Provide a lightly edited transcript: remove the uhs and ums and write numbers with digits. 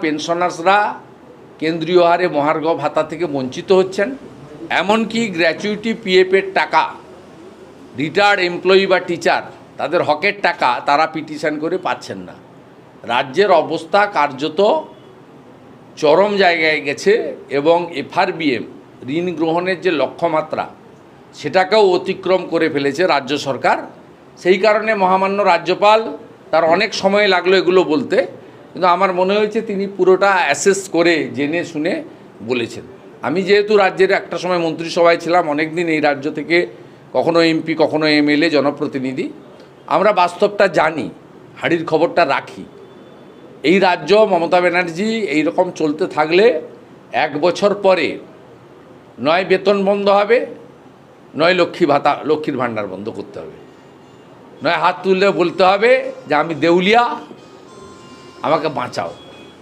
পেনশনার্সরা কেন্দ্রীয় হারে মহার্ঘ ভাতা থেকে বঞ্চিত হচ্ছেন। এমনকি গ্র্যাচুইটি পিএফের টাকা রিটায়ার্ড এমপ্লয়ি বা টিচার তাদের হকের টাকা তারা পিটিশন করে পাচ্ছেন না। রাজ্যের অবস্থা কার্যত চরম জায়গায় গেছে এবং এফআরবিএম ঋণ গ্রহণের যে লক্ষ্যমাত্রা সেটাকেও অতিক্রম করে ফেলেছে রাজ্য সরকার। সেই কারণে মহামান্য রাজ্যপাল তার অনেক সময় লাগলো এগুলো বলতে, কিন্তু আমার মনে হয়েছে তিনি পুরোটা অ্যাসেস করে জেনে শুনে বলেছেন। আমি যেহেতু রাজ্যের একটা সময় মন্ত্রিসভায় ছিলাম, অনেক দিন এই রাজ্য থেকে কখনো এমপি কখনো এমএলএ জনপ্রতিনিধি, আমরা বাস্তবটা জানি, হাড়ির খবরটা রাখি। এই রাজ্য মমতা ব্যানার্জি এই রকম চলতে থাকলে 1 বছর পরে নয় বেতন বন্ধ হবে, নয় লক্ষ্মীর ভাণ্ডার বন্ধ করতে হবে, নয় হাত তুলে বলতে হবে যে আমি দেউলিয়া, আমাকে বাঁচাও।